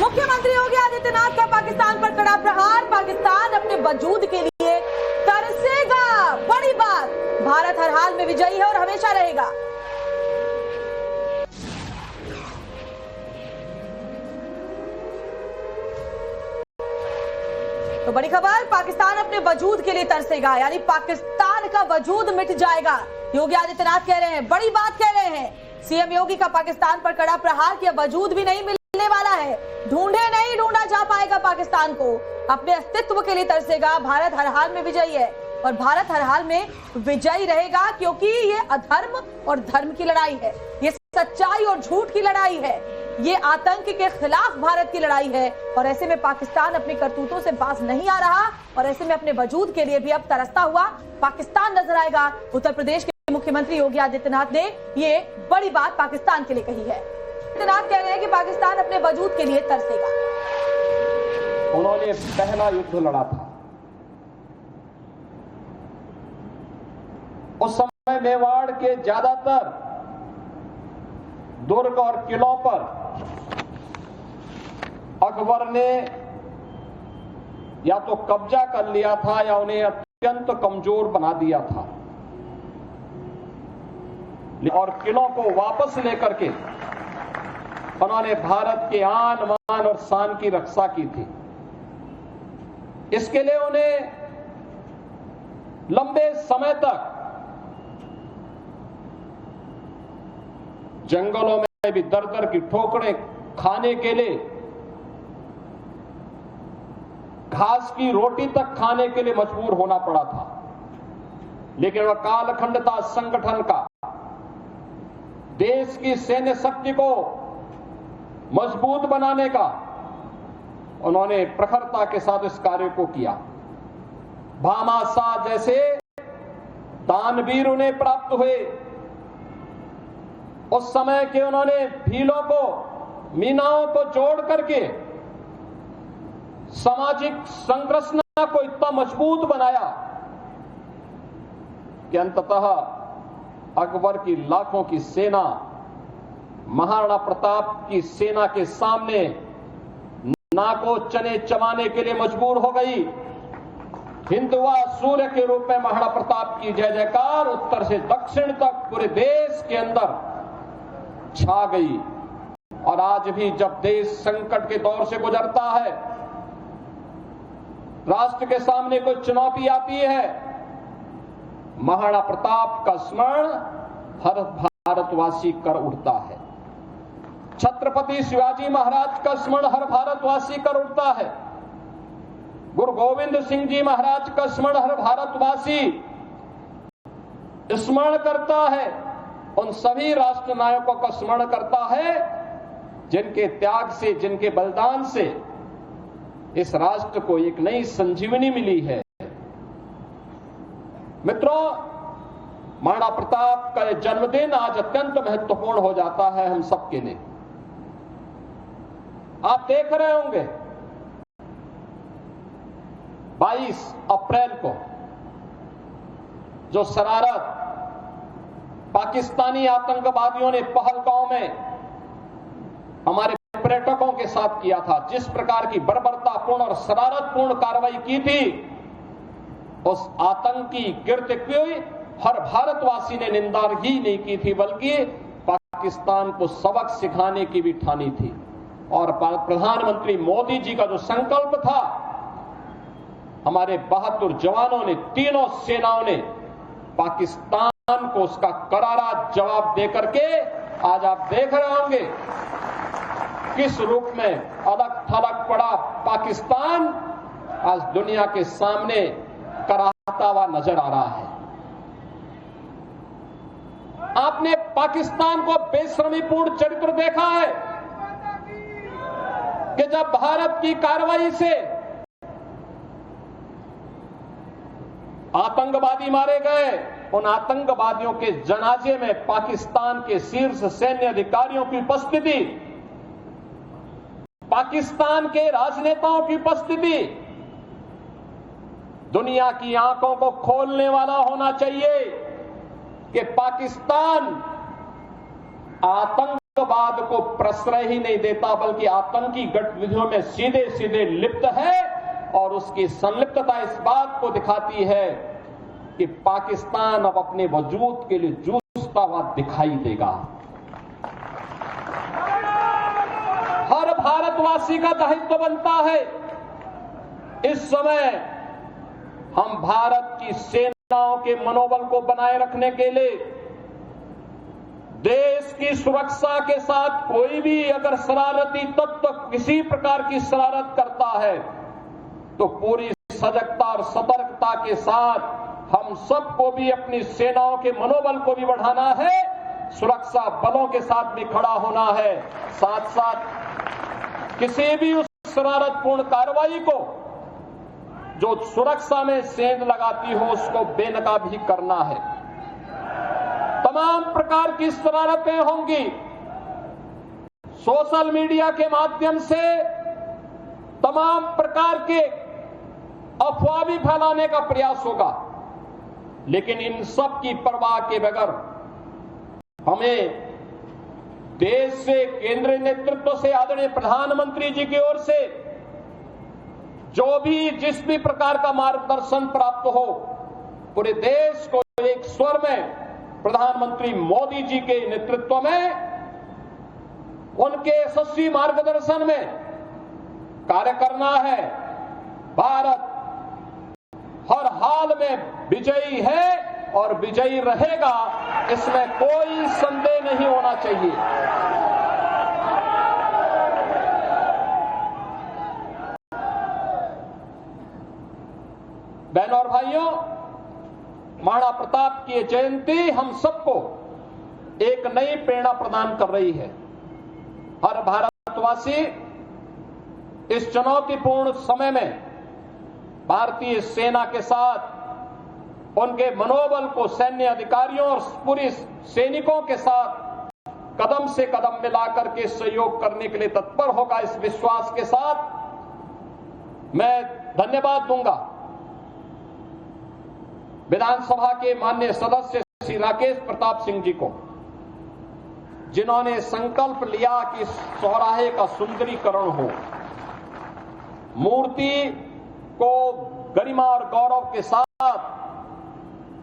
मुख्यमंत्री योगी आदित्यनाथ का पाकिस्तान पर कड़ा प्रहार। पाकिस्तान अपने वजूद के लिए तरसेगा। बड़ी बात, भारत हर हाल में विजयी है और हमेशा रहेगा। तो बड़ी खबर, पाकिस्तान अपने वजूद के लिए तरसेगा, यानी पाकिस्तान का वजूद मिट जाएगा। योगी आदित्यनाथ कह रहे हैं, बड़ी बात कह रहे हैं। सीएम योगी का पाकिस्तान पर कड़ा प्रहार कि वजूद भी नहीं मिलने वाला है, नहीं ढूंढा जा पाएगा पाकिस्तान को, अपने अस्तित्व के लिए तरसेगा। भारत हर हाल में विजयी है और भारत हर हाल में विजयी रहेगा, क्योंकि ये अधर्म और धर्म की लड़ाई है, ये सच्चाई और झूठ की लड़ाई है, ये आतंक के खिलाफ भारत की लड़ाई है। और ऐसे में पाकिस्तान अपनी करतूतों से बाज नहीं आ रहा और ऐसे में अपने वजूद के लिए भी अब तरसता हुआ पाकिस्तान नजर आएगा। उत्तर प्रदेश के मुख्यमंत्री योगी आदित्यनाथ ने ये बड़ी बात पाकिस्तान के लिए कही है। आदित्यनाथ कह रहे हैं कि पाकिस्तान अपने वजूद के लिए तरसेगा। उन्होंने पहला युद्ध लड़ा था, उस समय मेवाड़ के ज्यादातर दुर्ग और किलों पर अकबर ने या तो कब्जा कर लिया था या उन्हें अत्यंत कमजोर बना दिया था, और किलों को वापस लेकर के उन्होंने भारत के आन मान और शान की रक्षा की थी। इसके लिए उन्हें लंबे समय तक जंगलों में भी दर दर की ठोकरें खाने के लिए, घास की रोटी तक खाने के लिए मजबूर होना पड़ा था। लेकिन वह कालखंडता संगठन का, देश की सैन्य शक्ति को मजबूत बनाने का उन्होंने प्रखरता के साथ इस कार्य को किया। भामाशाह जैसे दानवीर उन्हें प्राप्त हुए। उस समय के उन्होंने भीलों को, मीनाओं को जोड़ करके सामाजिक संरचना को इतना मजबूत बनाया कि अंततः अकबर की लाखों की सेना महाराणा प्रताप की सेना के सामने नाको चने चबाने के लिए मजबूर हो गई। हिंदुआ सूर्य के रूप में महाराणा प्रताप की जय जयकार उत्तर से दक्षिण तक पूरे देश के अंदर छा गई। और आज भी जब देश संकट के दौर से गुजरता है, राष्ट्र के सामने कोई चुनौती आती है, महाराणा प्रताप का स्मरण हर भारतवासी कर उठता है। छत्रपति शिवाजी महाराज का स्मरण हर भारतवासी कर उठता है। गुरु गोविंद सिंह जी महाराज का स्मरण हर भारतवासी स्मरण करता है। उन सभी राष्ट्र नायकों का स्मरण करता है जिनके त्याग से, जिनके बलिदान से इस राष्ट्र को एक नई संजीवनी मिली है। मित्रों, महाराणा प्रताप का यह जन्मदिन आज अत्यंत महत्वपूर्ण हो जाता है हम सबके लिए। आप देख रहे होंगे 22 अप्रैल को जो शरारत पाकिस्तानी आतंकवादियों ने पहलगांव में हमारे पर्यटकों के साथ किया था, जिस प्रकार की बर्बरतापूर्ण और शरारतपूर्ण कार्रवाई की थी, उस आतंकी कृत्य की हर भारतवासी ने निंदा ही नहीं की थी, बल्कि पाकिस्तान को सबक सिखाने की भी ठानी थी। और प्रधानमंत्री मोदी जी का जो संकल्प था, हमारे बहादुर जवानों ने, तीनों सेनाओं ने पाकिस्तान को उसका करारा जवाब देकर के आज आप देख रहे होंगे किस रूप में अलग थलग पड़ा पाकिस्तान आज दुनिया के सामने कराहता हुआ नजर आ रहा है। आपने पाकिस्तान को बेशर्मीपूर्ण चरित्र देखा है कि जब भारत की कार्रवाई से आतंकवादी मारे गए, उन आतंकवादियों के जनाजे में पाकिस्तान के शीर्ष सैन्य अधिकारियों की उपस्थिति, पाकिस्तान के राजनेताओं की उपस्थिति दुनिया की आंखों को खोलने वाला होना चाहिए कि पाकिस्तान आतंक आतंकवाद को प्रश्रय ही नहीं देता, बल्कि आतंकी गतिविधियों में सीधे सीधे लिप्त है। और उसकी संलिप्तता इस बात को दिखाती है कि पाकिस्तान अब अपने वजूद के लिए जूझता हुआ दिखाई देगा। हर भारतवासी का दायित्व बनता है इस समय हम भारत की सेनाओं के मनोबल को बनाए रखने के लिए, देश की सुरक्षा के साथ कोई भी अगर शरारती तत्व किसी प्रकार की शरारत करता है तो पूरी सजगता और सतर्कता के साथ हम सबको भी अपनी सेनाओं के मनोबल को भी बढ़ाना है, सुरक्षा बलों के साथ भी खड़ा होना है। साथ साथ किसी भी उस शरारतपूर्ण कार्रवाई को जो सुरक्षा में सेंध लगाती हो उसको बेनकाब भी करना है। तमाम प्रकार की शरारतें होंगी, सोशल मीडिया के माध्यम से तमाम प्रकार के अफवाह भी फैलाने का प्रयास होगा, लेकिन इन सब की परवाह के बगैर हमें देश से, केंद्रीय नेतृत्व से, आदरणीय प्रधानमंत्री जी की ओर से जो भी जिस भी प्रकार का मार्गदर्शन प्राप्त हो, पूरे देश को एक स्वर में प्रधानमंत्री मोदी जी के नेतृत्व में, उनके यशस्वी मार्गदर्शन में कार्य करना है। भारत हर हाल में विजयी है और विजयी रहेगा, इसमें कोई संदेह नहीं होना चाहिए। बहनों और भाइयों, महाराणा प्रताप की जयंती हम सबको एक नई प्रेरणा प्रदान कर रही है। हर भारतवासी इस चुनौतीपूर्ण समय में भारतीय सेना के साथ उनके मनोबल को, सैन्य अधिकारियों और पूरी सैनिकों के साथ कदम से कदम मिलाकर के सहयोग करने के लिए तत्पर होगा। इस विश्वास के साथ मैं धन्यवाद दूंगा विधानसभा के माननीय सदस्य श्री राकेश प्रताप सिंह जी को, जिन्होंने संकल्प लिया कि चौराहे का सुंदरीकरण हो, मूर्ति को गरिमा और गौरव के साथ,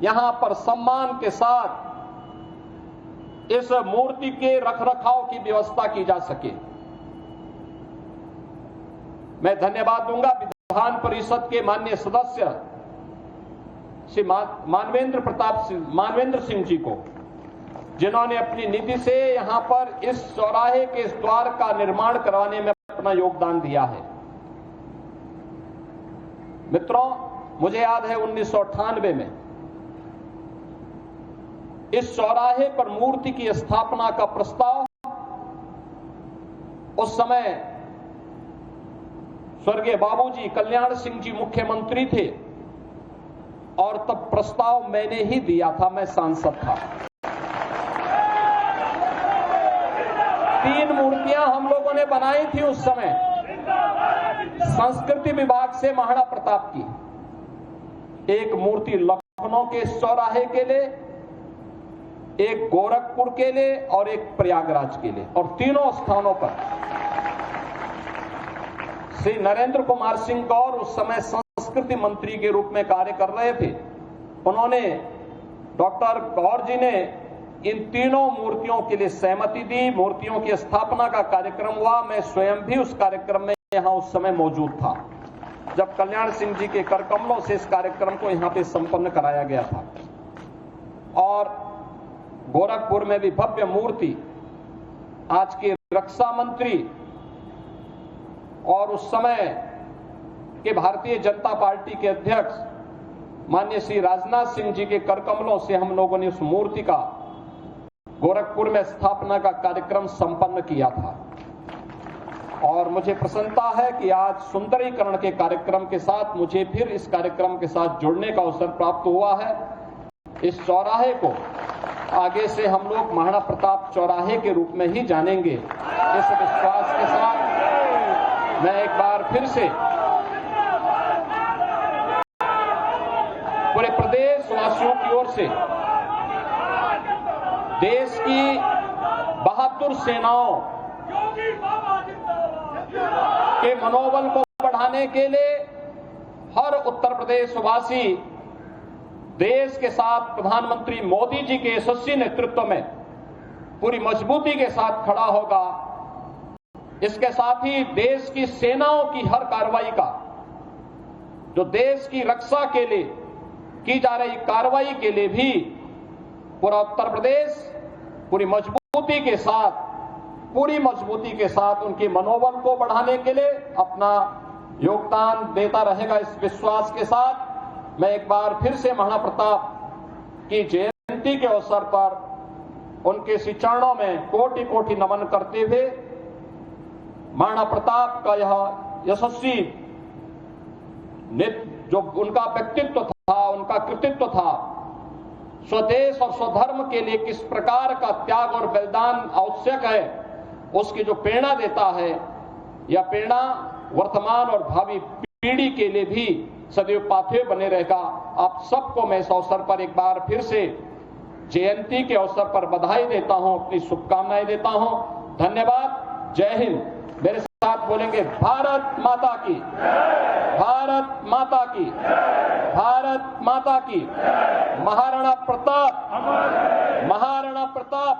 यहां पर सम्मान के साथ इस मूर्ति के रखरखाव की व्यवस्था की जा सके। मैं धन्यवाद दूंगा विधान परिषद के माननीय सदस्य श्री मानवेंद्र सिंह जी को, जिन्होंने अपनी निधि से यहां पर इस चौराहे के इस द्वार का निर्माण करवाने में अपना योगदान दिया है। मित्रों, मुझे याद है 1998 में इस चौराहे पर मूर्ति की स्थापना का प्रस्ताव, उस समय स्वर्गीय बाबूजी कल्याण सिंह जी मुख्यमंत्री थे और तब प्रस्ताव मैंने ही दिया था, मैं सांसद था। 3 मूर्तियां हम लोगों ने बनाई थी उस समय, संस्कृति विभाग से महाराणा प्रताप की, एक मूर्ति लखनऊ के चौराहे के लिए, एक गोरखपुर के लिए और एक प्रयागराज के लिए, और तीनों स्थानों पर श्री नरेंद्र कुमार सिंह गौर उस समय संस्कृति मंत्री के रूप में कार्य कर रहे थे। उन्होंने, डॉक्टर गौर जी ने इन तीनों मूर्तियों के लिए सहमति दी। मूर्तियों की स्थापना का कार्यक्रम हुआ। मैं स्वयं भी उस कार्यक्रम में यहां उस समय मौजूद था, जब कल्याण सिंह जी के कर कमलों से इस कार्यक्रम को यहां पे संपन्न कराया गया था। और गोरखपुर में भी भव्य मूर्ति आज के रक्षा मंत्री और उस समय के भारतीय जनता पार्टी के अध्यक्ष माननीय श्री राजनाथ सिंह जी के कर कमलों से हम लोगों ने उस मूर्ति का गोरखपुर में स्थापना का कार्यक्रम संपन्न किया था। और मुझे प्रसन्नता है कि आज सुंदरीकरण के कार्यक्रम के साथ मुझे फिर इस कार्यक्रम के साथ जुड़ने का अवसर प्राप्त हुआ है। इस चौराहे को आगे से हम लोग महाराणा प्रताप चौराहे के रूप में ही जानेंगे। इस विश्वास के साथ मैं एक बार फिर से पूरे प्रदेश वासियों की ओर से देश की 72 बहादुर सेनाओं के मनोबल को बढ़ाने के लिए हर उत्तर प्रदेश वासी देश के साथ प्रधानमंत्री मोदी जी के यशस्वी नेतृत्व में पूरी मजबूती के साथ खड़ा होगा। इसके साथ ही देश की सेनाओं की हर कार्रवाई का, जो देश की रक्षा के लिए की जा रही कार्रवाई के लिए भी पूरा उत्तर प्रदेश पूरी मजबूती के साथ उनकी मनोबल को बढ़ाने के लिए अपना योगदान देता रहेगा। इस विश्वास के साथ मैं एक बार फिर से महाराणा प्रताप की जयंती के अवसर पर उनके श्री चरणों में कोटि कोटि नमन करते हुए महाराणा प्रताप का यह यशस्वी जो उनका व्यक्तित्व था, उनका कृतित्व था, स्वदेश और स्वधर्म के लिए किस प्रकार का त्याग और बलिदान आवश्यक है, उसकी जो प्रेरणा देता है, यह प्रेरणा वर्तमान और भावी पीढ़ी के लिए भी सदैव पाथेय बने रहेगा। आप सबको मैं इस अवसर पर एक बार फिर से जयंती के अवसर पर बधाई देता हूं, अपनी शुभकामनाएं देता हूं। धन्यवाद। जय हिंद। मेरे साथ बोलेंगे भारत माता की, भारत माता की, भारत माता की। महाराणा प्रताप, महाराणा प्रताप,